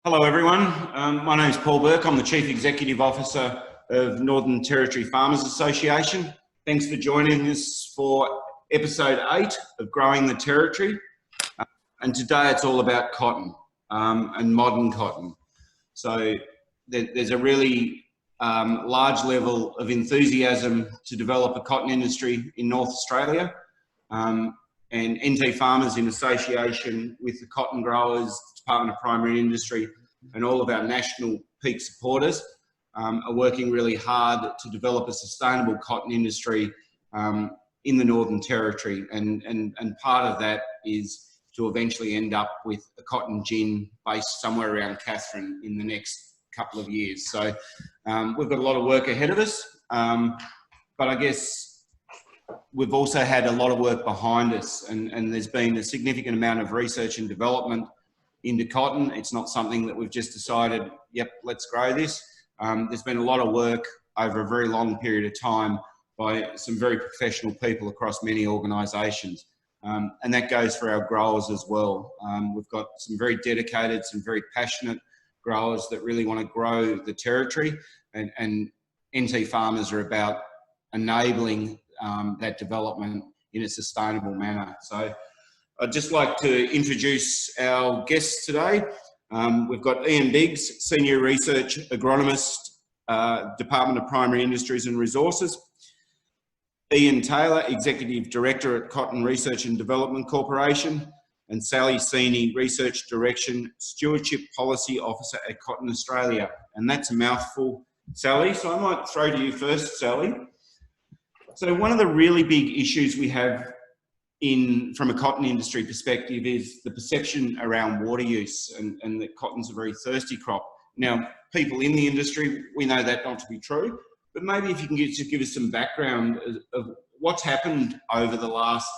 Hello everyone, my name is Paul Burke. I'm the Chief Executive Officer of Northern Territory Farmers Association. Thanks for joining us for episode 8 of Growing the Territory. And today it's all about cotton and modern cotton. So there's a really large level of enthusiasm to develop a cotton industry in North Australia. And NT Farmers, in association with the cotton growers, Department of Primary Industry and all of our national peak supporters, are working really hard to develop a sustainable cotton industry in the Northern Territory. And part of that is to eventually end up with a cotton gin based somewhere around Katherine in the next couple of years. So we've got a lot of work ahead of us, but I guess we've also had a lot of work behind us, and there's been a significant amount of research and development into cotton. It's not something that we've just decided, yep, let's grow this. There's been a lot of work over a very long period of time by some very professional people across many organisations. And that goes for our growers as well. We've got some very dedicated, some very passionate growers that really want to grow the territory, and NT Farmers are about enabling that development in a sustainable manner. So I'd just like to introduce our guests today. We've got Ian Biggs, Senior Research Agronomist, Department of Primary Industries and Resources. Ian Taylor, Executive Director at Cotton Research and Development Corporation. And Sally Seeney, Research Direction Stewardship Policy Officer at Cotton Australia. And that's a mouthful, Sally. So I might throw to you first, Sally. So one of the really big issues we have from a cotton industry perspective is the perception around water use, and that cotton's a very thirsty crop. Now, people in the industry, we know that not to be true, but maybe if you can just give us some background of what's happened over the last,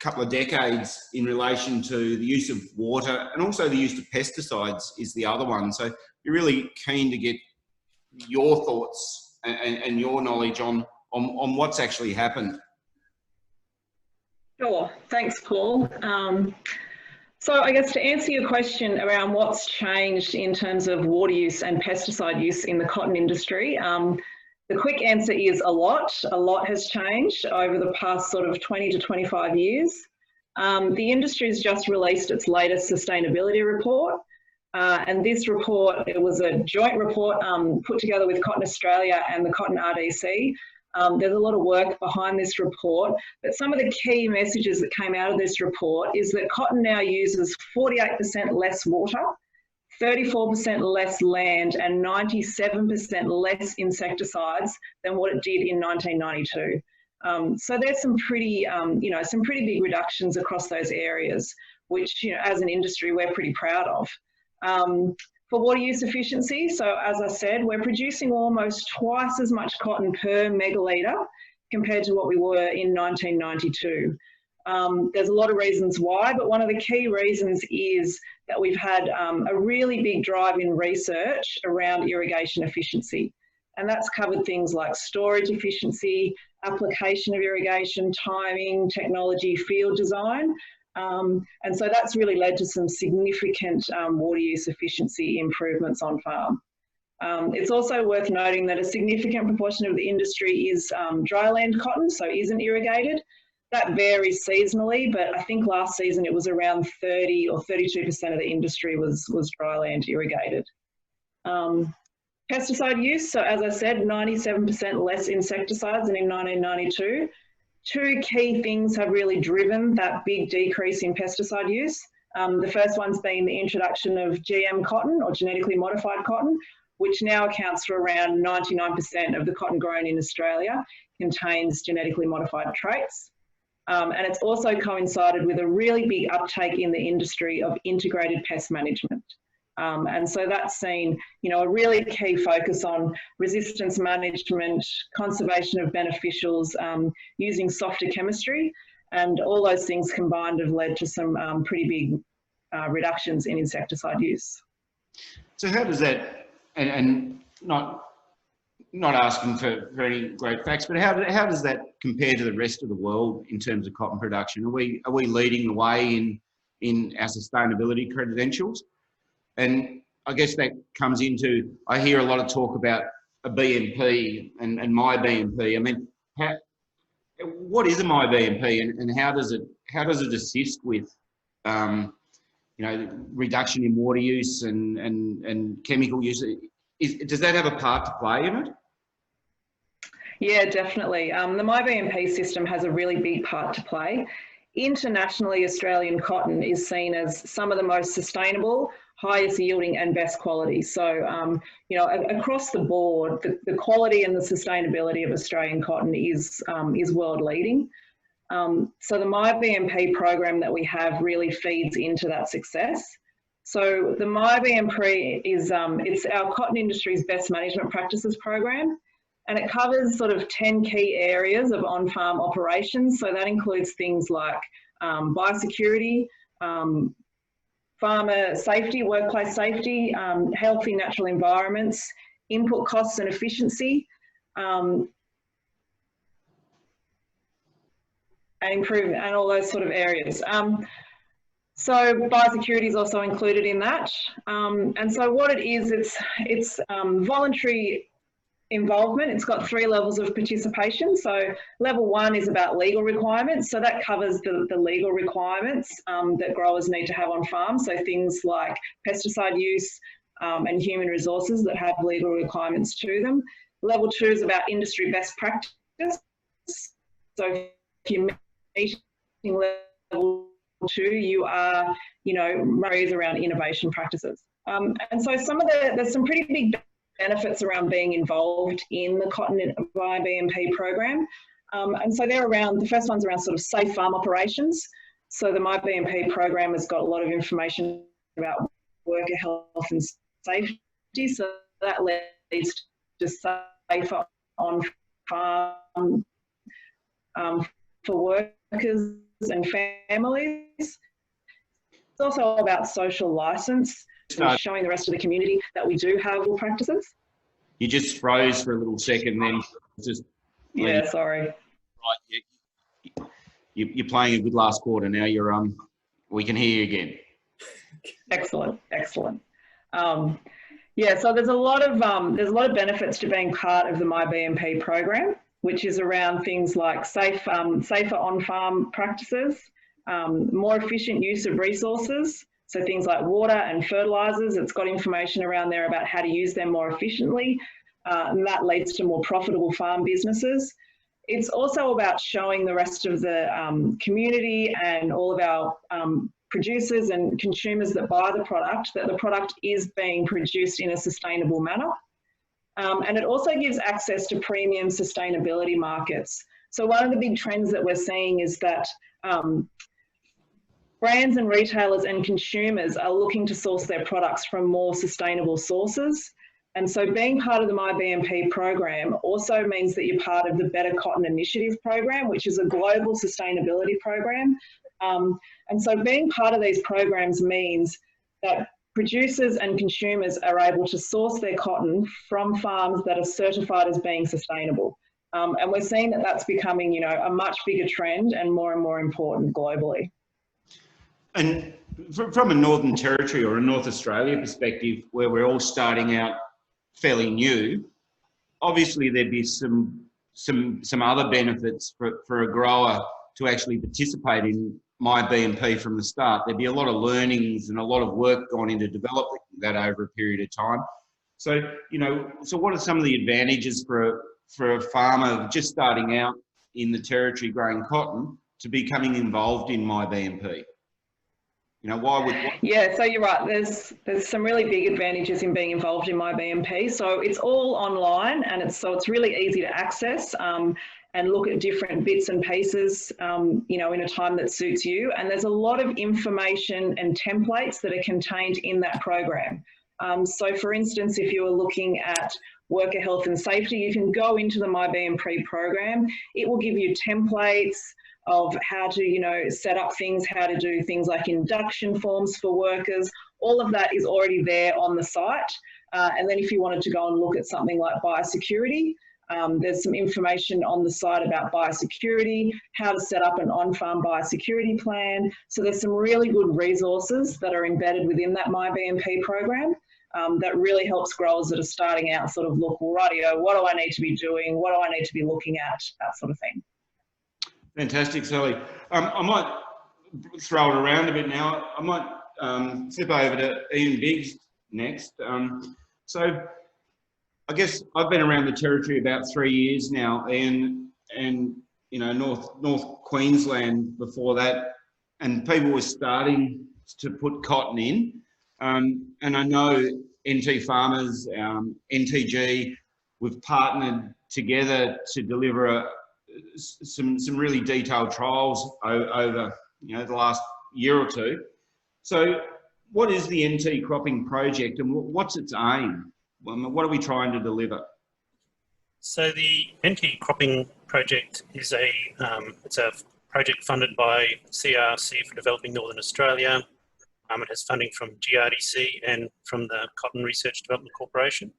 couple of decades in relation to the use of water, and also the use of pesticides is the other one. So you're really keen to get your thoughts and your knowledge on what's actually happened. Sure, thanks, Paul. So I guess to answer your question around what's changed in terms of water use and pesticide use in the cotton industry, the quick answer is a lot. A lot has changed over the past sort of 20 to 25 years. The industry has just released its latest sustainability report. And this report, it was a joint report put together with Cotton Australia and the Cotton RDC. There's a lot of work behind this report, but some of the key messages that came out of this report is that cotton now uses 48% less water, 34% less land, and 97% less insecticides than what it did in 1992. So there's some pretty, some pretty big reductions across those areas, which, as an industry, we're pretty proud of. For water use efficiency, so as I said, we're producing almost twice as much cotton per megalitre compared to what we were in 1992. There's a lot of reasons why, but one of the key reasons is that we've had a really big drive in research around irrigation efficiency. And that's covered things like storage efficiency, application of irrigation, timing, technology, field design. And so that's really led to some significant water use efficiency improvements on farm. It's also worth noting that a significant proportion of the industry is dryland cotton, so isn't irrigated. That varies seasonally, but I think last season it was around 30 or 32% of the industry was dryland irrigated. Pesticide use, so as I said, 97% less insecticides than in 1992. Two key things have really driven that big decrease in pesticide use. The first one's been the introduction of GM cotton, or genetically modified cotton, which now accounts for around 99% of the cotton grown in Australia contains genetically modified traits. And it's also coincided with a really big uptake in the industry of integrated pest management. And so that's seen, a really key focus on resistance management, conservation of beneficials, using softer chemistry, and all those things combined have led to some pretty big reductions in insecticide use. So how does that, and not asking for any great facts, but how does that compare to the rest of the world in terms of cotton production? Are we leading the way in our sustainability credentials? And I guess that comes into, I hear a lot of talk about a BMP and my BMP. I mean, what is a my BMP, and how does it assist with reduction in water use and chemical use? Does that have a part to play in it? Yeah, definitely. The MyBMP system has a really big part to play. Internationally, Australian cotton is seen as some of the most sustainable, highest yielding and best quality. So, across the board, the quality and the sustainability of Australian cotton is world leading. So the MyBMP program that we have really feeds into that success. So the MyBMP is it's our cotton industry's best management practices program, and it covers sort of 10 key areas of on-farm operations. So that includes things like biosecurity, farmer safety, workplace safety, healthy natural environments, input costs and efficiency, and improvement, and all those sort of areas. So biosecurity is also included in that. And so what it is, it's voluntary involvement. It's got 3 levels of participation. So level 1 is about legal requirements. So that covers the legal requirements that growers need to have on farm. So things like pesticide use and human resources that have legal requirements to them. Level 2 is about industry best practice. So if you're meeting level 2, you are, areas around innovation practices. And so there's some pretty big benefits around being involved in the cotton MyBMP program. And so the first one's around sort of safe farm operations. So the MyBMP program has got a lot of information about worker health and safety. So that leads to safer on-farm for workers and families. It's also about social license, and showing the rest of the community that we do have all practices. You just froze for a little second then. Yeah, sorry. Right, you're playing a good last quarter now. We can hear you again. Excellent. Yeah, so there's a lot of benefits to being part of the MyBMP program, which is around things like safer on-farm practices, more efficient use of resources, so things like water and fertilisers. It's got information around there about how to use them more efficiently, and that leads to more profitable farm businesses. It's also about showing the rest of the community and all of our producers and consumers that buy the product that the product is being produced in a sustainable manner. And it also gives access to premium sustainability markets. So one of the big trends that we're seeing is that brands and retailers and consumers are looking to source their products from more sustainable sources. And so being part of the MyBMP program also means that you're part of the Better Cotton Initiative program, which is a global sustainability program. And so being part of these programs means that producers and consumers are able to source their cotton from farms that are certified as being sustainable. And we're seeing that that's becoming, a much bigger trend and more important globally. And from a Northern Territory or a North Australia perspective, where we're all starting out fairly new, obviously there'd be some other benefits for a grower to actually participate in MyBMP from the start. There'd be a lot of learnings and a lot of work gone into developing that over a period of time. So, so what are some of the advantages for a farmer just starting out in the Territory growing cotton to becoming involved in MyBMP? Yeah, so you're right. There's some really big advantages in being involved in MyBMP. So it's all online, and it's really easy to access and look at different bits and pieces, in a time that suits you. And there's a lot of information and templates that are contained in that program. So for instance, if you were looking at worker health and safety, you can go into the MyBMP program. It will give you templates of how to, set up things, how to do things like induction forms for workers. All of that is already there on the site. And then if you wanted to go and look at something like biosecurity, There's some information on the site about biosecurity, how to set up an on-farm biosecurity plan. So there's some really good resources that are embedded within that MyBMP program that really helps growers that are starting out sort of look, well, rightio, what do I need to be doing? What do I need to be looking at? That sort of thing. Fantastic, Sally. I might throw it around a bit now. I might flip over to Ian Biggs next. So I guess I've been around the territory about 3 years now, and you know, North Queensland before that, and people were starting to put cotton in, and I know NT Farmers, NTG, we've partnered together to deliver some really detailed trials over the last year or two. So, what is the NT cropping project, and what's its aim? What are we trying to deliver? So the NT cropping project is it's a project funded by CRC for Developing Northern Australia. It has funding from GRDC and from the Cotton Research Development Corporation.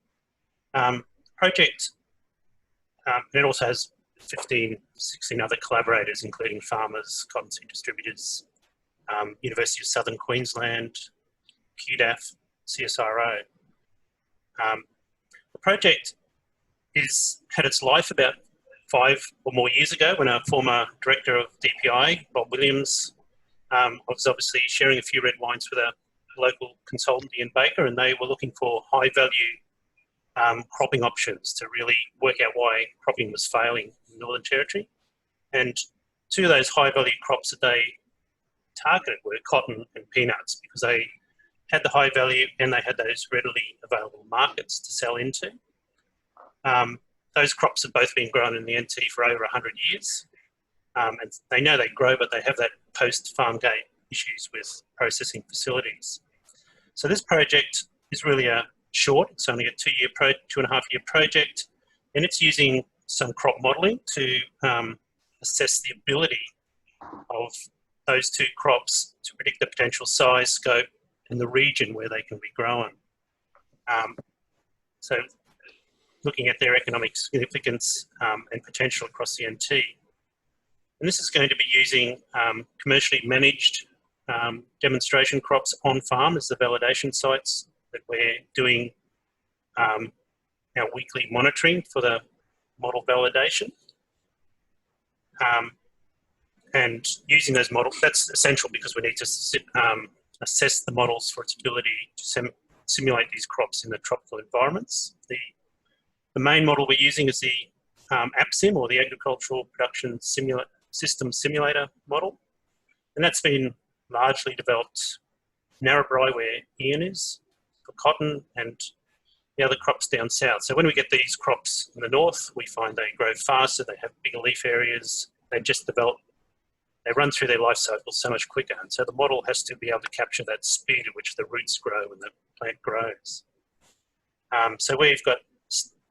Project, it also has 15, 16 other collaborators, including farmers, cottonseed distributors, University of Southern Queensland, QDAF, CSIRO. The project had its life about 5 or more years ago when our former director of DPI, Bob Williams, was obviously sharing a few red wines with a local consultant, Ian Baker, and they were looking for high value cropping options to really work out why cropping was failing in the Northern Territory. And 2 of those high value crops that they targeted were cotton and peanuts, because they had the high value and they had those readily available markets to sell into. Those crops have both been grown in the NT for over 100 years. And they know they grow, but they have that post-farm gate issues with processing facilities. So this project is really it's only a 2.5-year project, and it's using some crop modelling to assess the ability of those 2 crops to predict the potential size, scope, and the region where they can be grown. So looking at their economic significance and potential across the NT. And this is going to be using commercially managed demonstration crops on farm as the validation sites that we're doing our weekly monitoring for the model validation. And using those models, that's essential because we need to assess the models for its ability to simulate these crops in the tropical environments. The main model we're using is the APSIM, or the Agricultural Production System Simulator model. And that's been largely developed in Narrabri, where Ian is, for cotton and the other crops down south. So when we get these crops in the north, we find they grow faster, they have bigger leaf areas, they just develop, they run through their life cycles so much quicker. And so the model has to be able to capture that speed at which the roots grow and the plant grows. So we've got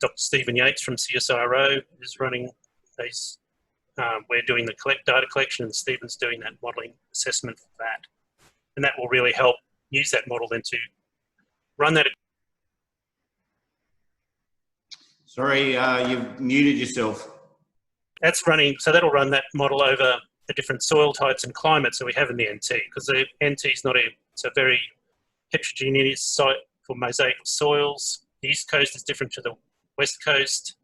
Dr. Stephen Yates from CSIRO is running these. We're doing the data collection, and Stephen's doing that modelling assessment for that. And that will really help use that model then to run that. Sorry, you've muted yourself. That's running, so that'll run that model over the different soil types and climates that we have in the NT, because the NT is it's a very heterogeneous site for mosaic of soils. The East Coast is different to the West Coast.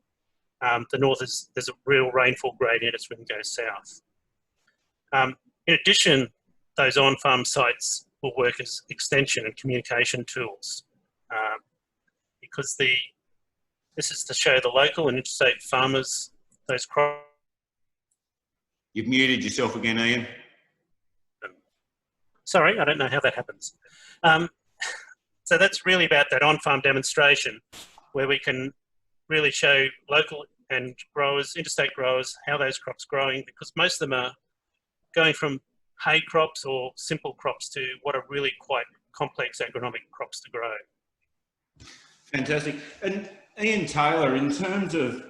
The north there's a real rainfall gradient as we can go south. In addition, those on-farm sites will work as extension and communication tools, because this is to show the local and interstate farmers those crops. You've muted yourself again, Ian. Sorry, I don't know how that happens. So that's really about that on-farm demonstration, where we can really show local and growers, interstate growers, how those crops are growing, because most of them are going from hay crops or simple crops to what are really quite complex agronomic crops to grow. Fantastic. And Ian Taylor, in terms of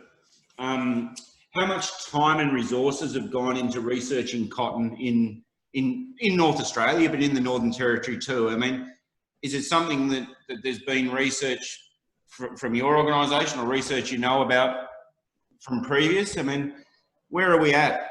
how much time and resources have gone into researching cotton in North Australia, but in the Northern Territory too? I mean, is it something that there's been research from your organisation, or research you know about from previous? I mean, where are we at?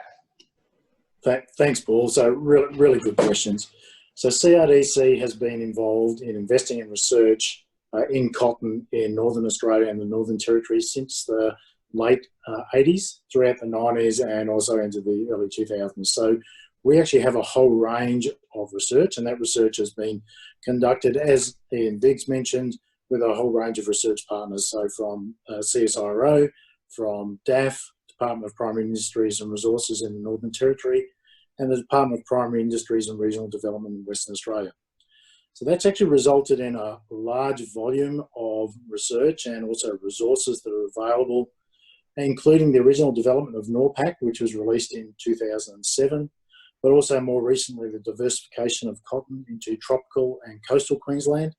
Thanks, Paul. So really good questions. So CRDC has been involved in investing in research in cotton in Northern Australia and the Northern Territory since the late 80s, throughout the 90s, and also into the early 2000s. So we actually have a whole range of research, and that research has been conducted, as Ian Biggs mentioned, with a whole range of research partners. So from CSIRO, from DAF, Department of Primary Industries and Resources in the Northern Territory, and the Department of Primary Industries and Regional Development in Western Australia. So that's actually resulted in a large volume of research and also resources that are available, including the original development of NORPAC, which was released in 2007, but also more recently the diversification of cotton into tropical and coastal Queensland.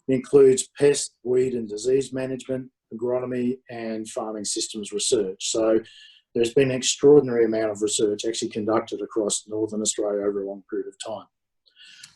It includes pest, weed and disease management, agronomy and farming systems research. So there's been an extraordinary amount of research actually conducted across Northern Australia over a long period of time.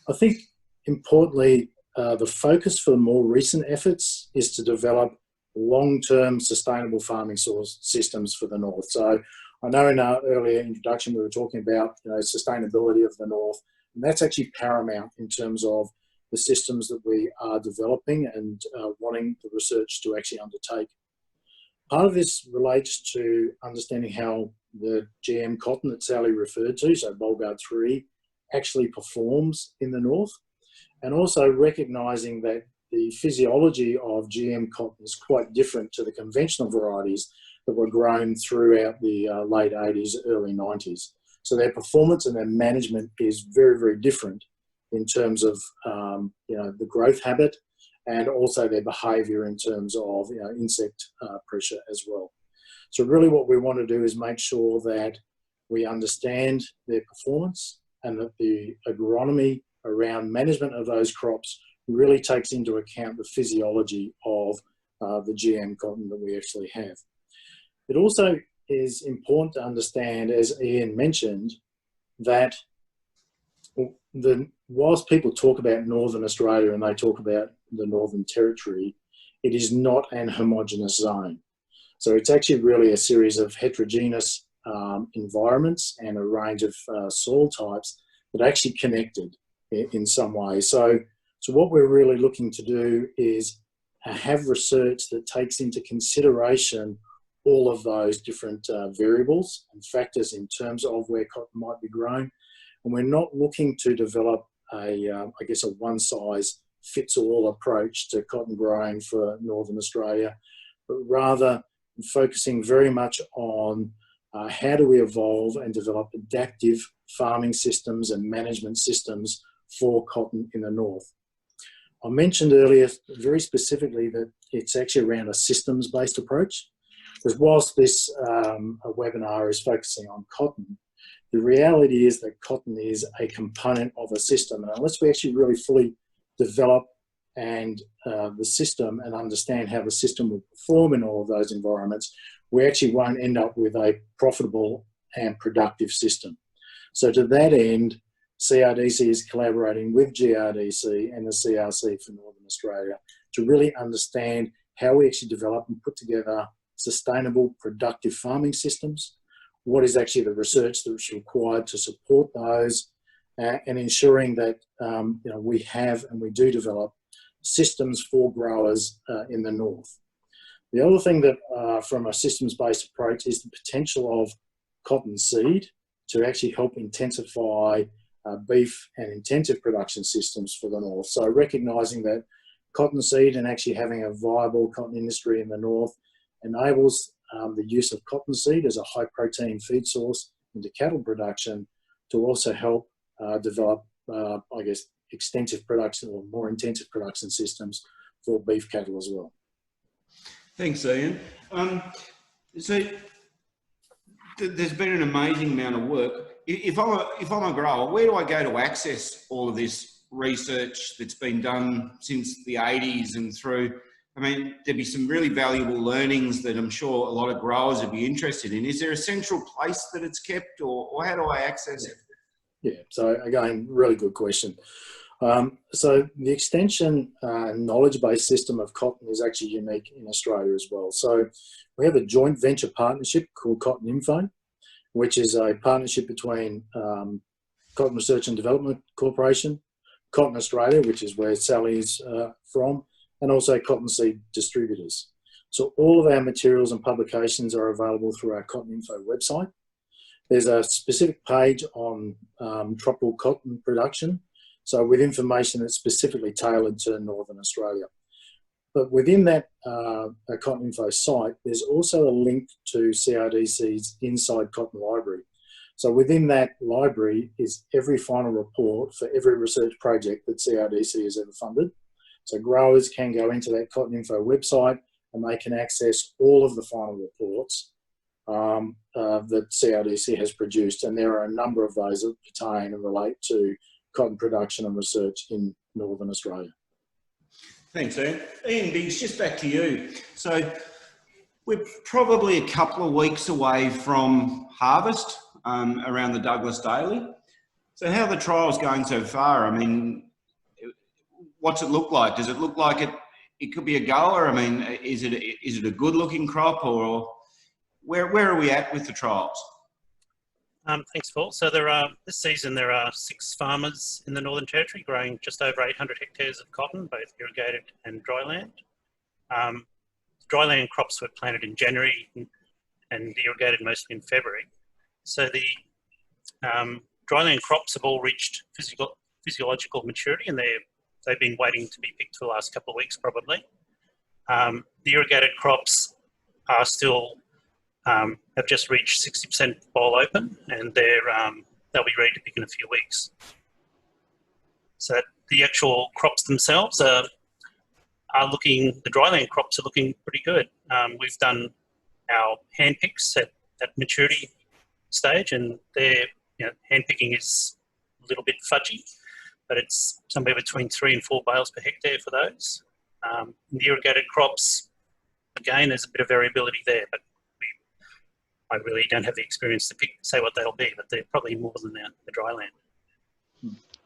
I think importantly, the focus for more recent efforts is to develop long-term sustainable farming source systems for the North. So I know in our earlier introduction we were talking about sustainability of the North, and that's actually paramount in terms of the systems that we are developing and wanting the research to actually undertake. Part of this relates to understanding how the GM cotton that Sally referred to, so Bollgard 3, actually performs in the North, and also recognising that the physiology of GM cotton is quite different to the conventional varieties that were grown throughout the late 80s, early 90s. So their performance and their management is very, very different in terms of the growth habit and also their behaviour in terms of insect pressure as well. So really what we want to do is make sure that we understand their performance and that the agronomy around management of those crops really takes into account the physiology of the GM cotton that we actually have. It also is important to understand, as Ian mentioned, that whilst people talk about Northern Australia and they talk about the Northern Territory, it is not an homogeneous zone. So it's actually really a series of heterogeneous environments and a range of soil types that are actually connected in some way. So what we're really looking to do is have research that takes into consideration all of those different variables and factors in terms of where cotton might be grown. And we're not looking to develop a one-size-fits-all approach to cotton growing for Northern Australia, but rather focusing very much on how do we evolve and develop adaptive farming systems and management systems for cotton in the North. I mentioned earlier very specifically that it's actually around a systems-based approach, because whilst this webinar is focusing on cotton, the reality is that cotton is a component of a system, and unless we actually really fully develop the system and understand how the system will perform in all of those environments, we actually won't end up with a profitable and productive system. So to that end, CRDC is collaborating with GRDC and the CRC for Northern Australia to really understand how we actually develop and put together sustainable, productive farming systems, what is actually the research that's required to support those, and ensuring that we have and we do develop systems for growers in the North. The other thing that from a systems-based approach is the potential of cotton seed to actually help intensify beef and intensive production systems for the North. So recognising that cotton seed and actually having a viable cotton industry in the North enables the use of cotton seed as a high protein feed source into cattle production to also help develop, extensive production or more intensive production systems for beef cattle as well. Thanks, Ian. So there's been an amazing amount of work. If I'm a grower, where do I go to access all of this research that's been done since the 80s and through? I mean, there'd be some really valuable learnings that I'm sure a lot of growers would be interested in. Is there a central place that it's kept, or how do I access it? Yeah, so again, really good question. So the extension knowledge-based system of cotton is actually unique in Australia as well. So we have a joint venture partnership called Cotton Info, which is a partnership between Cotton Research and Development Corporation, Cotton Australia, which is where Sally's from, and also cottonseed distributors. So all of our materials and publications are available through our Cotton Info website. There's a specific page on tropical cotton production, so with information that's specifically tailored to Northern Australia. But within that Cotton Info site, there's also a link to CRDC's Inside Cotton Library. So within that library is every final report for every research project that CRDC has ever funded. So growers can go into that Cotton Info website and they can access all of the final reports that CRDC has produced. And there are a number of those that pertain and relate to cotton production and research in Northern Australia. Thanks, Ian. Ian Biggs, just back to you. So we're probably a couple of weeks away from harvest around the Douglas Daily. So how are the trials going so far? I mean, what's it look like? Does it look like it could be a goer? I mean, is it a good looking crop, or where are we at with the trials? Thanks, Paul. So this season there are 6 farmers in the Northern Territory growing just over 800 hectares of cotton, both irrigated and dryland. Dryland crops were planted in January and irrigated mostly in February. So the dryland crops have all reached physiological maturity, and they've been waiting to be picked for the last couple of weeks probably. The irrigated crops are still have just reached 60% boll open, and they'll be ready to pick in a few weeks. So the actual crops themselves the dryland crops are looking pretty good. We've done our hand picks at maturity stage, and hand picking is a little bit fudgy, but it's somewhere between 3 and 4 bales per hectare for those. In the irrigated crops, again, there's a bit of variability there, but I really don't have the experience to say what they'll be, but they're probably more than the dryland.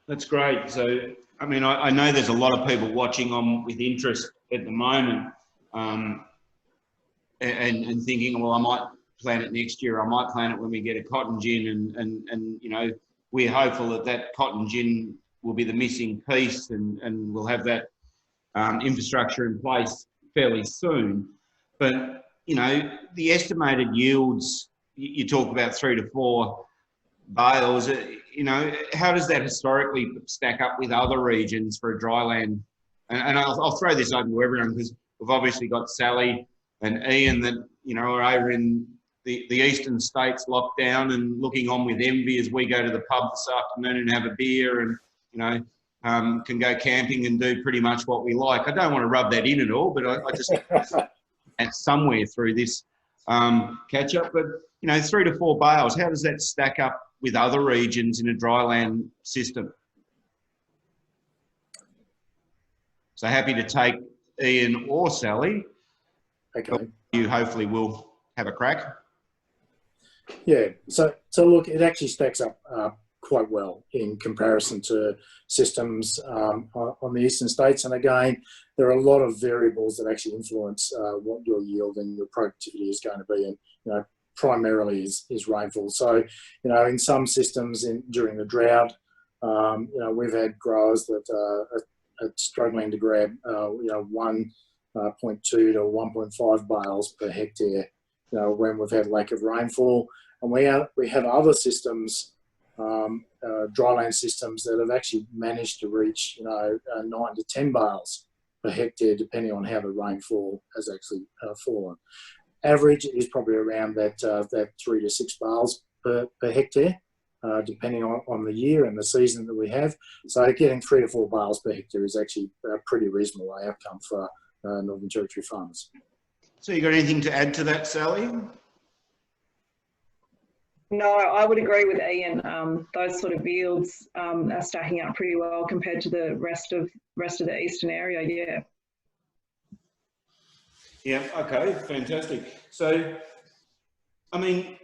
That's great. So, I mean, I know there's a lot of people watching on with interest at the moment and thinking, well, I might plant it next year. I might plant it when we get a cotton gin, and you know, we're hopeful that cotton gin will be the missing piece, and we'll have that infrastructure in place fairly soon. But you know, the estimated yields, you talk about 3 to 4 bales, you know, how does that historically stack up with other regions for a dryland? And I'll throw this open to everyone, because we've obviously got Sally and Ian that, you know, are over in the eastern states locked down and looking on with envy as we go to the pub this afternoon and have a beer and, you know, can go camping and do pretty much what we like. I don't want to rub that in at all, but I just... at somewhere through this catch up, but you know, 3 to 4 bales, how does that stack up with other regions in a dryland system? So happy to take Ian or Sally. Okay. You hopefully will have a crack. Yeah, so look, it actually stacks up quite well in comparison to systems on the eastern states. And again, there are a lot of variables that actually influence what your yield and your productivity is going to be, and you know, primarily is rainfall. So you know, in some systems during the drought, you know, we've had growers that are struggling to grab you know, 1.2 to 1.5 bales per hectare, you know, when we've had lack of rainfall. And we have other systems, dryland systems, that have actually managed to reach, you know, 9 to 10 bales per hectare, depending on how the rainfall has actually fallen. Average is probably around that 3 to 6 bales per hectare, depending on the year and the season that we have. So getting 3 to 4 bales per hectare is actually a pretty reasonable outcome for Northern Territory farmers. So you got anything to add to that, Sally? No, I would agree with Ian. Those sort of yields are stacking up pretty well compared to the rest of the eastern area. Yeah. Yeah. Okay. Fantastic. So, I mean,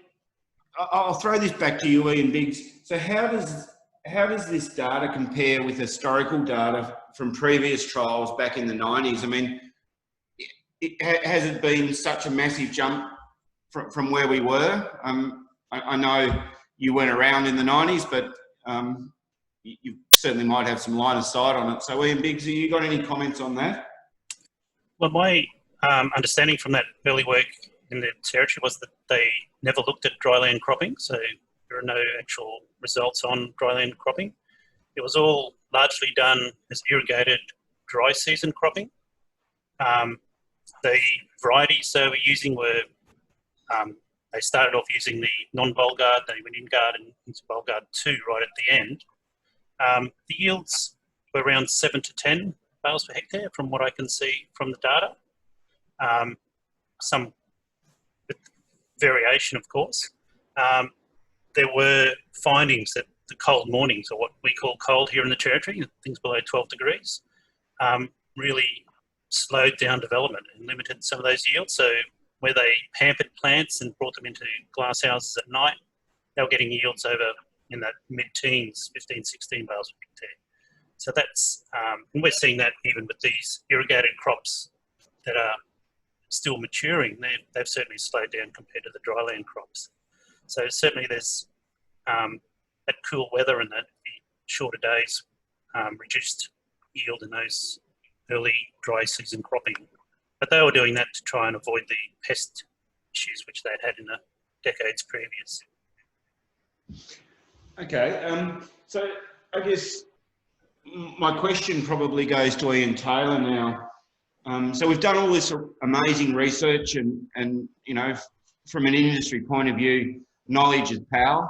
I'll throw this back to you, Ian Biggs. So, how does how does this data compare with historical data from previous trials back in the 90s? I mean, has it been such a massive jump from where we were? I know you weren't around in the 90s, but you certainly might have some line of sight on it. So Ian Biggs, have you got any comments on that? Well, my understanding from that early work in the territory was that they never looked at dryland cropping, so there are no actual results on dryland cropping. It was all largely done as irrigated dry season cropping. The varieties they were using were, they started off using the non-Bollgard, they went in guard and into Bollgard 2 right at the end. The yields were around 7 to 10 bales per hectare from what I can see from the data. Some variation, of course. There were findings that the cold mornings, or what we call cold here in the territory, things below 12 degrees, really slowed down development and limited some of those yields. So where they pampered plants and brought them into glass houses at night, they were getting yields over in that mid-teens, 15, 16 bales per hectare. So that's, and we're seeing that even with these irrigated crops that are still maturing, they've certainly slowed down compared to the dryland crops. So certainly there's that cool weather and that shorter days reduced yield in those early dry season cropping. But they were doing that to try and avoid the pest issues which they'd had in the decades previous. Okay, so I guess my question probably goes to Ian Taylor now. So we've done all this amazing research and you know, from an industry point of view, knowledge is power.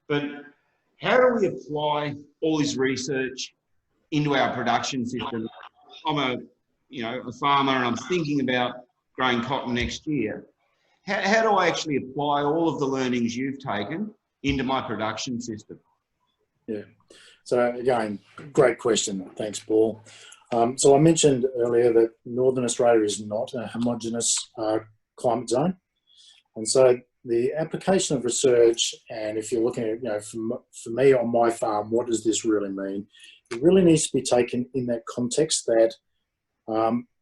But how do we apply all this research into our production system? I'm a farmer and I'm thinking about growing cotton next year. How do I actually apply all of the learnings you've taken into my production system? Yeah. So again, great question. Thanks, Paul. So I mentioned earlier that Northern Australia is not a homogeneous climate zone. And so the application of research, and if you're looking at, you know, for me on my farm, what does this really mean? It really needs to be taken in that context that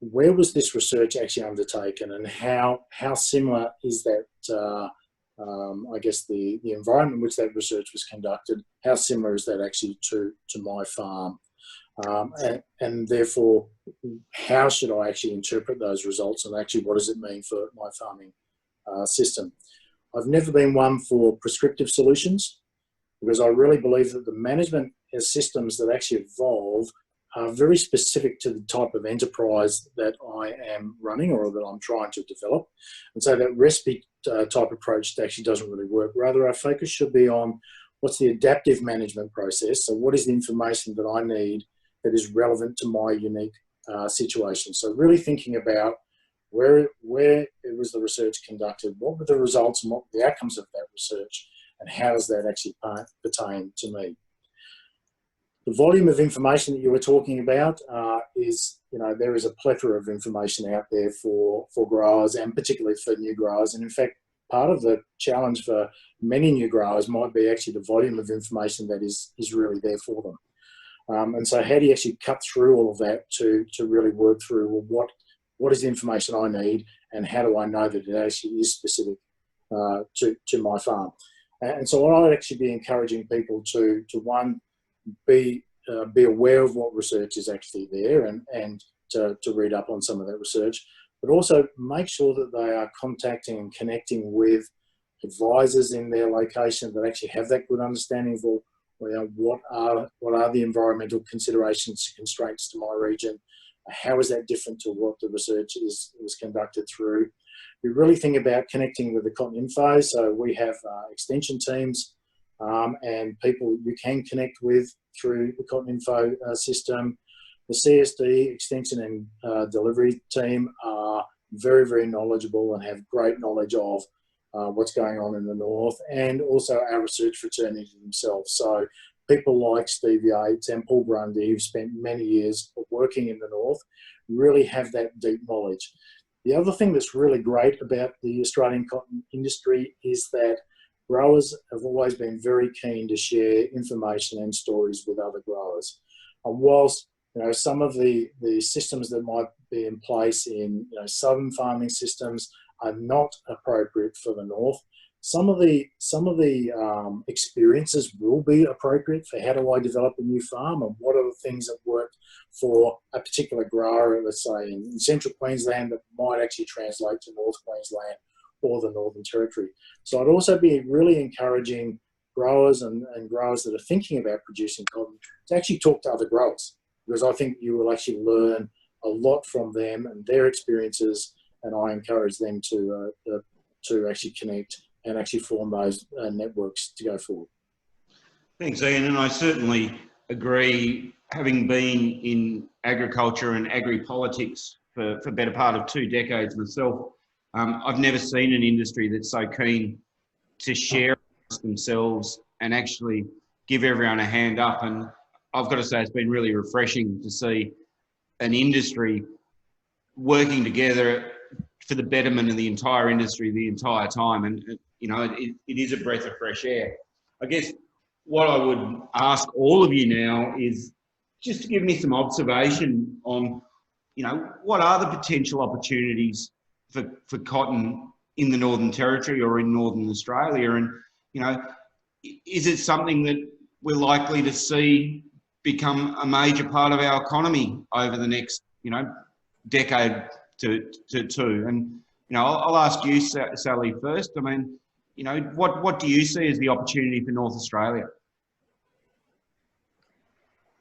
where was this research actually undertaken and how similar is that, I guess, the environment in which that research was conducted, how similar is that actually to my farm? And therefore, how should I actually interpret those results and actually what does it mean for my farming system? I've never been one for prescriptive solutions because I really believe that the management systems that actually evolve are very specific to the type of enterprise that I am running or that I'm trying to develop. And so that recipe type approach actually doesn't really work. Rather, our focus should be on what's the adaptive management process. So what is the information that I need that is relevant to my unique situation? So really thinking about where it was the research conducted, what were the results and what were the outcomes of that research, and how does that actually pertain to me? The volume of information that you were talking about is, you know, there is a plethora of information out there for growers and particularly for new growers. And in fact, part of the challenge for many new growers might be actually the volume of information that is really there for them. And so how do you actually cut through all of that to really work through, well, what is the information I need and how do I know that it actually is specific to my farm? And so what I'd actually be encouraging people to one, be aware of what research is actually there and to read up on some of that research, but also make sure that they are contacting and connecting with advisors in their location that actually have that good understanding of, well, what are the environmental considerations, constraints to my region? How is that different to what the research was conducted through? We really think about connecting with the Cotton Info. So we have extension teams and people you can connect with through the Cotton Info system. The CSD extension and delivery team are very, very knowledgeable and have great knowledge of what's going on in the north, and also our research fraternity themselves. So people like Steve Yates and Paul Grundy, who've spent many years working in the north, really have that deep knowledge. The other thing that's really great about the Australian cotton industry is that growers have always been very keen to share information and stories with other growers. And whilst some of the systems that might be in place in southern farming systems are not appropriate for the north, some of the experiences will be appropriate for how do I develop a new farm and what are the things that work for a particular grower, let's say in central Queensland, that might actually translate to North Queensland or the Northern Territory. So I'd also be really encouraging growers and growers that are thinking about producing cotton to actually talk to other growers, because I think you will actually learn a lot from them and their experiences, and I encourage them to actually connect and actually form those networks to go forward. Thanks, Ian, and I certainly agree, having been in agriculture and agri-politics for the better part of 2 decades myself. I've never seen an industry that's so keen to share themselves and actually give everyone a hand up. And I've got to say, it's been really refreshing to see an industry working together for the betterment of the entire industry the entire time. And, it is a breath of fresh air. I guess what I would ask all of you now is just to give me some observation on, what are the potential opportunities for cotton in the Northern Territory or in Northern Australia? And, is it something that we're likely to see become a major part of our economy over the next, decade to two? And, I'll ask you, Sally, first. I mean, what do you see as the opportunity for North Australia?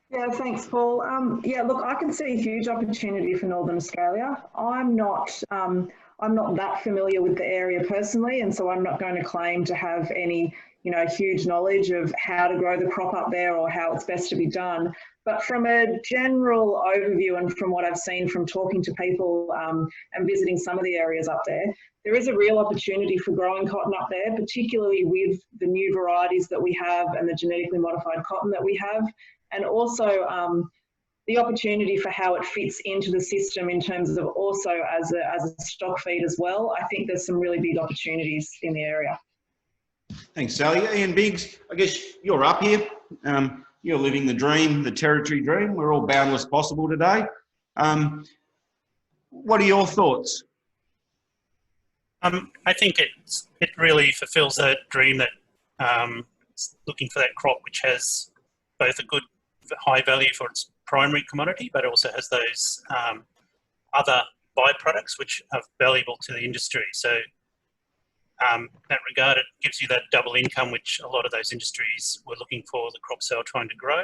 Yeah, thanks, Paul. Look, I can see a huge opportunity for Northern Australia. I'm not that familiar with the area personally, and so I'm not going to claim to have any, huge knowledge of how to grow the crop up there or how it's best to be done. But from a general overview and from what I've seen from talking to people and visiting some of the areas up there is a real opportunity for growing cotton up there, particularly with the new varieties that we have and the genetically modified cotton that we have. And also the opportunity for how it fits into the system in terms of also as a stock feed as well. I think there's some really big opportunities in the area. Thanks, Sally. Ian Biggs, I guess you're up here. You're living the dream, the Territory dream. We're all boundless possible today. What are your thoughts? I think it really fulfills that dream that looking for that crop which has both a good high value for its primary commodity, but also has those other byproducts which are valuable to the industry. So in that regard, it gives you that double income which a lot of those industries were looking for, the crops they were trying to grow.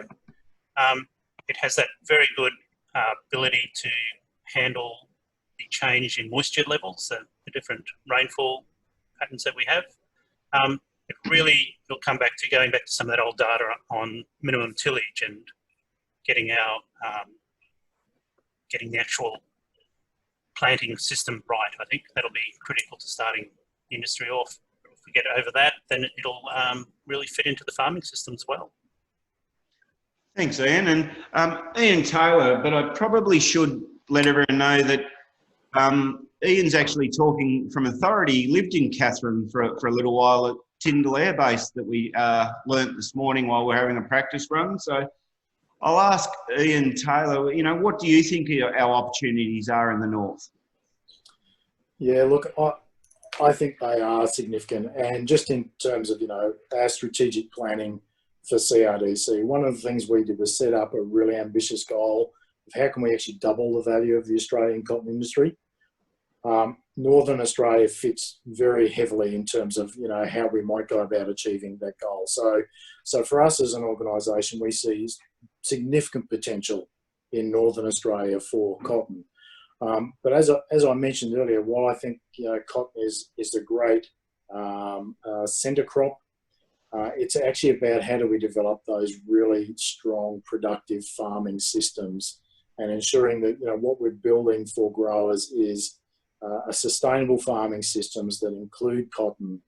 It has that very good ability to handle the change in moisture levels, the different rainfall patterns that we have. It really will come back to going back to some of that old data on minimum tillage and getting our getting the actual planting system right. I think that'll be critical to starting the industry off. If we get over that, then it'll really fit into the farming system as well. Thanks, Ian. And Ian Taylor, but I probably should let everyone know that Ian's actually talking from authority. He lived in Katherine for a little while at Tyndall Air Base that we learnt this morning while we're having a practice run. So I'll ask Ian Taylor, what do you think our opportunities are in the north? Yeah, look, I think they are significant. And just in terms of, our strategic planning for CRDC, one of the things we did was set up a really ambitious goal of how can we actually double the value of the Australian cotton industry. Northern Australia fits very heavily in terms of, how we might go about achieving that goal. So for us as an organisation, we see significant potential in Northern Australia for cotton. But as I mentioned earlier, while I think cotton is a great centre crop, it's actually about how do we develop those really strong, productive farming systems and ensuring that what we're building for growers is a sustainable farming systems that include cotton,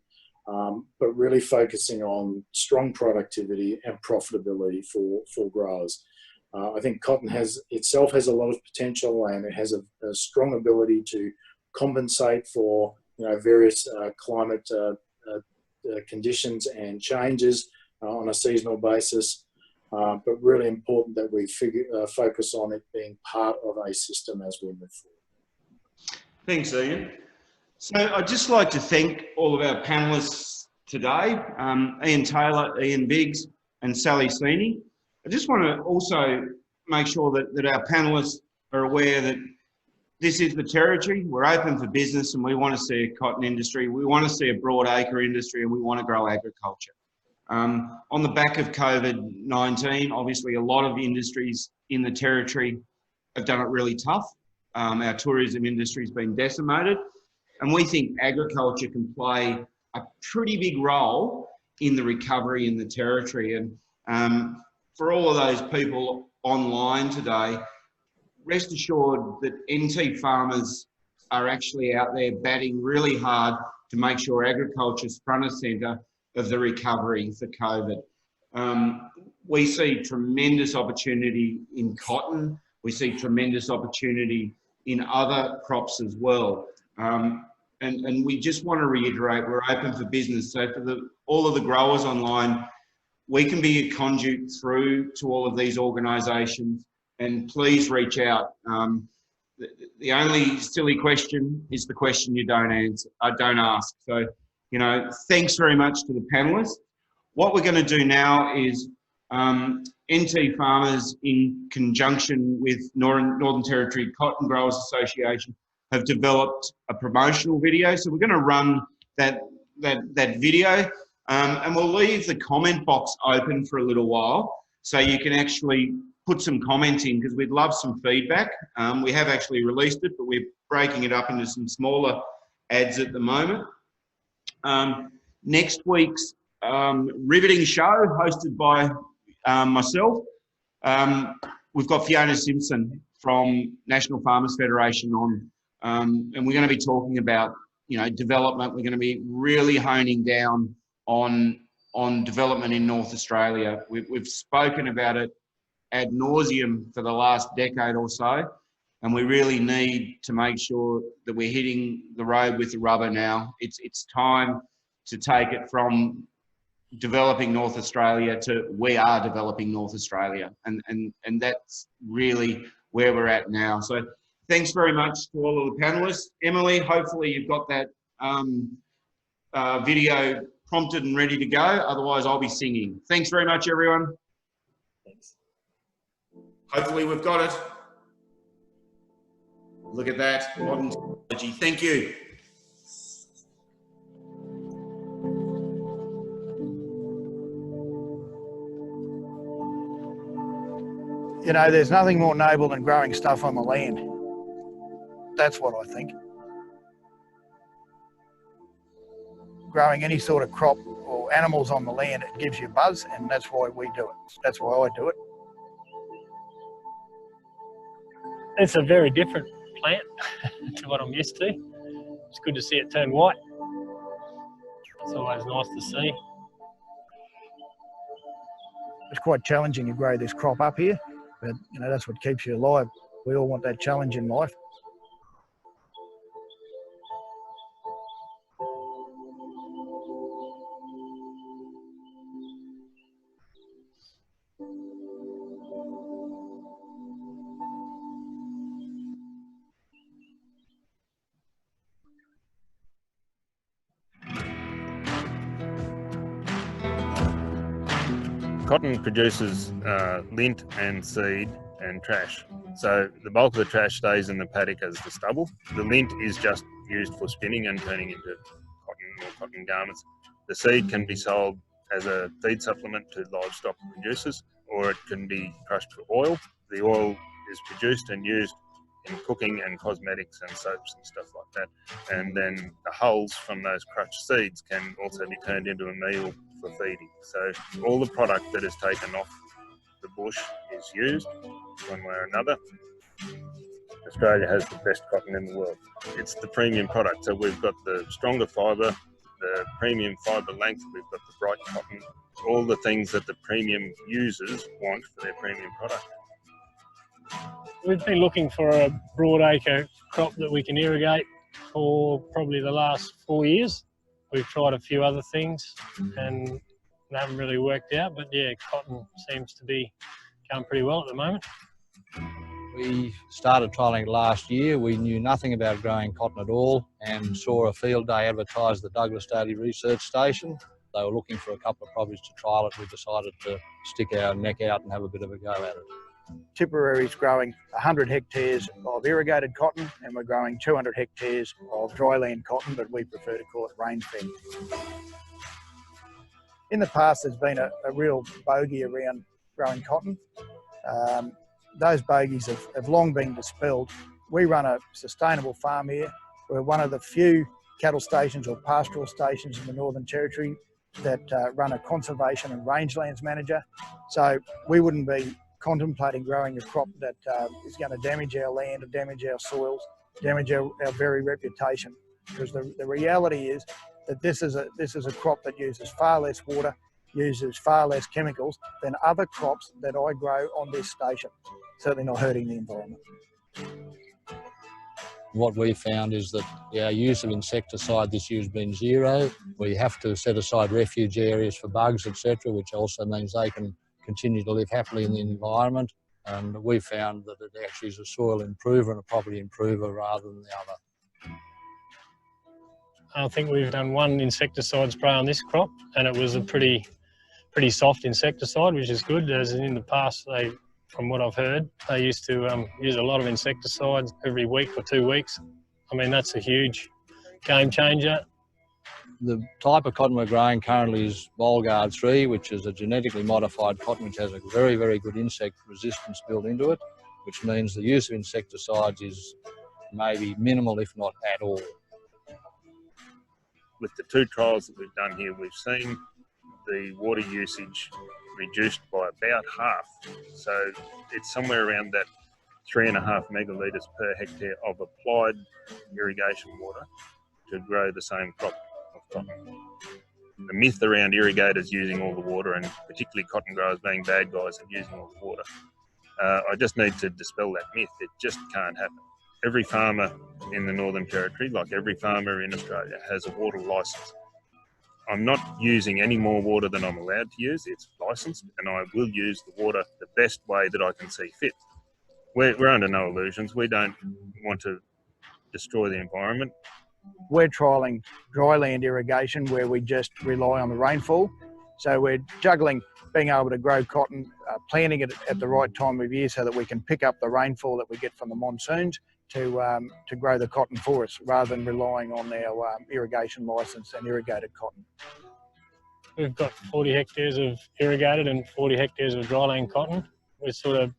but really focusing on strong productivity and profitability for growers. I think cotton itself has a lot of potential, and it has a strong ability to compensate for various climate conditions and changes on a seasonal basis, but really important that we focus on it being part of a system as we move forward. Thanks, Ian. So I'd just like to thank all of our panellists today, Ian Taylor, Ian Biggs and Sally Sweeney. I just want to also make sure that our panellists are aware that this is the territory. We're open for business and we want to see a cotton industry. We want to see a broad acre industry and we want to grow agriculture. On the back of COVID-19, obviously a lot of industries in the territory have done it really tough. Our tourism industry has been decimated. And we think agriculture can play a pretty big role in the recovery in the territory. And for all of those people online today, rest assured that NT farmers are actually out there batting really hard to make sure agriculture is front and centre of the recovery for COVID. We see tremendous opportunity in cotton. We see tremendous opportunity in other crops as well. And we just want to reiterate, we're open for business. So for all of the growers online, we can be a conduit through to all of these organisations, and please reach out. The only silly question is the question you don't ask. So, you know, thanks very much to the panellists. What we're going to do now is NT Farmers, in conjunction with Northern Territory Cotton Growers Association, have developed a promotional video. So we're going to run that video, and we'll leave the comment box open for a little while so you can actually put some comments in, because we'd love some feedback. We have actually released it, but we're breaking it up into some smaller ads at the moment. Next week's riveting show, hosted by myself, we've got Fiona Simpson from National Farmers Federation on, and we're going to be talking about, you know, development. We're going to be really honing down on development in North Australia. We've spoken about it ad nauseum for the last decade or so, and we really need to make sure that we're hitting the road with the rubber now. It's time to take it from developing North Australia to we are developing North Australia, and that's really where we're at now. So thanks very much to all of the panellists. Emily, hopefully you've got that video prompted and ready to go. Otherwise, I'll be singing. Thanks very much, everyone. Thanks. Hopefully we've got it. Look at that, modern technology. Thank you. You know, there's nothing more noble than growing stuff on the land. That's what I think. Growing any sort of crop or animals on the land, it gives you a buzz, and that's why we do it. That's why I do it. It's a very different plant to what I'm used to. It's good to see it turn white. It's always nice to see. It's quite challenging to grow this crop up here, but you know, that's what keeps you alive. We all want that challenge in life. Cotton produces lint and seed and trash. So the bulk of the trash stays in the paddock as the stubble. The lint is just used for spinning and turning into cotton or cotton garments. The seed can be sold as a feed supplement to livestock producers, or it can be crushed for oil. The oil is produced and used in cooking and cosmetics and soaps and stuff like that. And then the hulls from those crushed seeds can also be turned into a meal for feeding. So all the product that is taken off the bush is used one way or another. Australia has the best cotton in the world. It's the premium product. So we've got the stronger fibre, the premium fibre length, we've got the bright cotton, all the things that the premium users want for their premium product. We've been looking for a broad acre crop that we can irrigate for probably the last 4 years. we've tried a few other things and they haven't really worked out. But yeah, cotton seems to be going pretty well at the moment. We started trialling it last year. We knew nothing about growing cotton at all and saw a field day advertised at the Douglas Daly Research Station. They were looking for a couple of properties to trial it. We decided to stick our neck out and have a bit of a go at it. Tipperary's growing 100 hectares of irrigated cotton, and we're growing 200 hectares of dryland cotton, but we prefer to call it rain-fed. In the past, there's been a real bogey around growing cotton. Those bogeys have long been dispelled. We run a sustainable farm here. We're one of the few cattle stations or pastoral stations in the Northern Territory that run a conservation and rangelands manager. So we wouldn't be contemplating growing a crop that is going to damage our land or damage our soils, damage our very reputation. Because the reality is that this is a crop that uses far less water, uses far less chemicals than other crops that I grow on this station. Certainly not hurting the environment. What we found is that our use of insecticide this year has been zero. We have to set aside refuge areas for bugs, etc., which also means they can continue to live happily in the environment. And we found that it actually is a soil improver and a property improver rather than the other. I think we've done one insecticide spray on this crop, and it was a pretty soft insecticide, which is good. As in the past, from what I've heard, they used to use a lot of insecticides every week or 2 weeks. I mean, that's a huge game changer. The type of cotton we're growing currently is Bolgard 3, which is a genetically modified cotton which has a very, very good insect resistance built into it, which means the use of insecticides is maybe minimal, if not at all. With the 2 trials that we've done here, we've seen the water usage reduced by about half. So it's somewhere around that 3.5 megalitres per hectare of applied irrigation water to grow the same crop of cotton. The myth around irrigators using all the water, and particularly cotton growers being bad guys and using all the water, I just need to dispel that myth. It just can't happen. Every farmer in the Northern Territory, like every farmer in Australia, has a water licence. I'm not using any more water than I'm allowed to use. It's licensed, and I will use the water the best way that I can see fit. We're under no illusions. We don't want to destroy the environment. We're trialling dryland irrigation where we just rely on the rainfall. So we're juggling being able to grow cotton, planting it at the right time of year so that we can pick up the rainfall that we get from the monsoons to grow the cotton for us, rather than relying on our irrigation licence and irrigated cotton. We've got 40 hectares of irrigated and 40 hectares of dryland cotton. We're sort of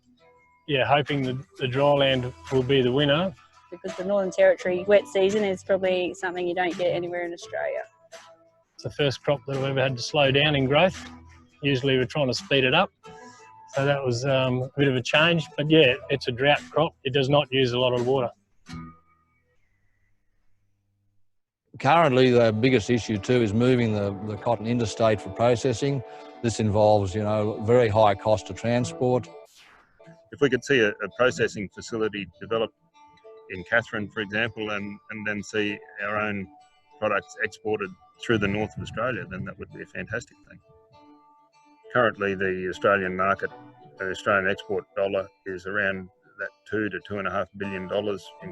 hoping that the dryland will be the winner. Because the Northern Territory wet season is probably something you don't get anywhere in Australia. It's the first crop that I've ever had to slow down in growth. Usually we're trying to speed it up. So that was a bit of a change, but yeah, it's a drought crop. It does not use a lot of water. Currently, the biggest issue too is moving the cotton interstate for processing. This involves, very high cost of transport. If we could see a processing facility developed in Katherine, for example, and then see our own products exported through the north of Australia, then that would be a fantastic thing. Currently, the Australian market, the Australian export dollar, is around that $2 to $2.5 billion in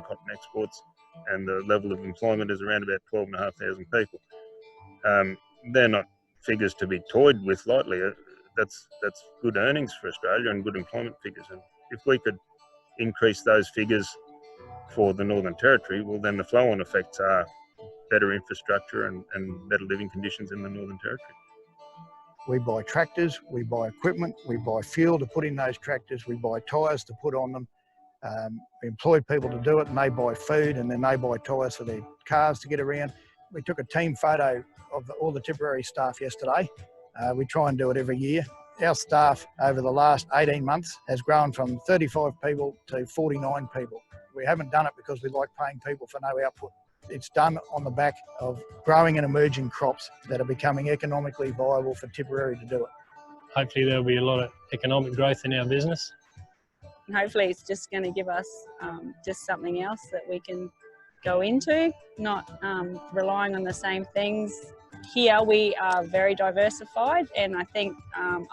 cotton exports, and the level of employment is around about 12,500 people. They're not figures to be toyed with lightly. That's good earnings for Australia and good employment figures. And if we could increase those figures for the Northern Territory, well, then the flow-on effects are better infrastructure and better living conditions in the Northern Territory. We buy tractors, we buy equipment, we buy fuel to put in those tractors, we buy tyres to put on them. We employ people to do it, and they buy food, and then they buy tyres for their cars to get around. We took a team photo of all the Tipperary staff yesterday. We try and do it every year. Our staff over the last 18 months has grown from 35 people to 49 people. We haven't done it because we like paying people for no output. It's done on the back of growing and emerging crops that are becoming economically viable for Tipperary to do it. Hopefully there'll be a lot of economic growth in our business. And hopefully it's just going to give us just something else that we can go into, not relying on the same things. Here we are very diversified, and I think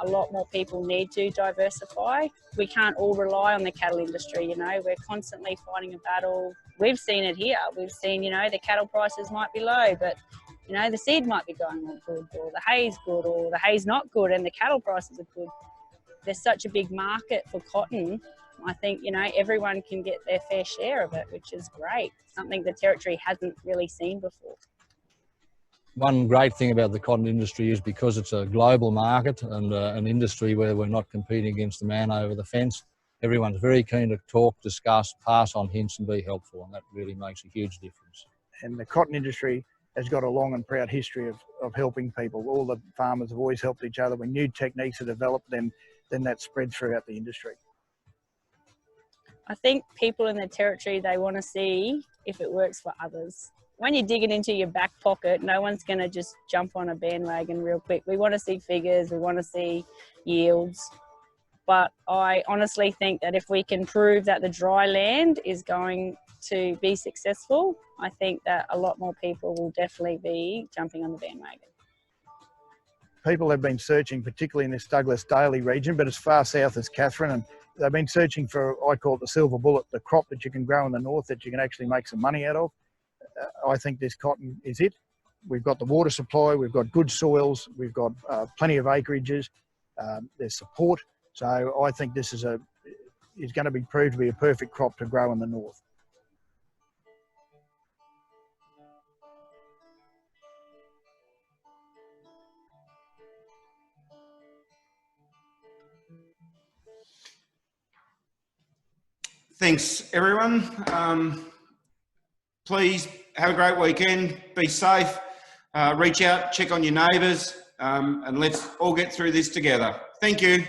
a lot more people need to diversify. We can't all rely on the cattle industry, you know, we're constantly fighting a battle. We've seen it here. We've seen, you know, the cattle prices might be low, but, you know, the seed might be going on good, or the hay's good, or the hay's not good, and the cattle prices are good. There's such a big market for cotton. I think, you know, everyone can get their fair share of it, which is great. Something the Territory hasn't really seen before. One great thing about the cotton industry is because it's a global market and an industry where we're not competing against the man over the fence, everyone's very keen to talk, discuss, pass on hints and be helpful, and that really makes a huge difference. And the cotton industry has got a long and proud history of helping people. All the farmers have always helped each other. When new techniques are developed, then that spreads throughout the industry. I think people in the Territory, they want to see if it works for others. When you're digging into your back pocket, no one's going to just jump on a bandwagon real quick. We want to see figures, we want to see yields. But I honestly think that if we can prove that the dry land is going to be successful, I think that a lot more people will definitely be jumping on the bandwagon. People have been searching, particularly in this Douglas Daly region, but as far south as Katherine, and they've been searching for, I call it the silver bullet, the crop that you can grow in the north that you can actually make some money out of. I think this cotton is it. We've got the water supply, we've got good soils, we've got plenty of acreages, there's support. So I think this is going to be proved to be a perfect crop to grow in the north. Thanks, everyone. Please have a great weekend. Be safe. Reach out, check on your neighbours, and let's all get through this together. Thank you.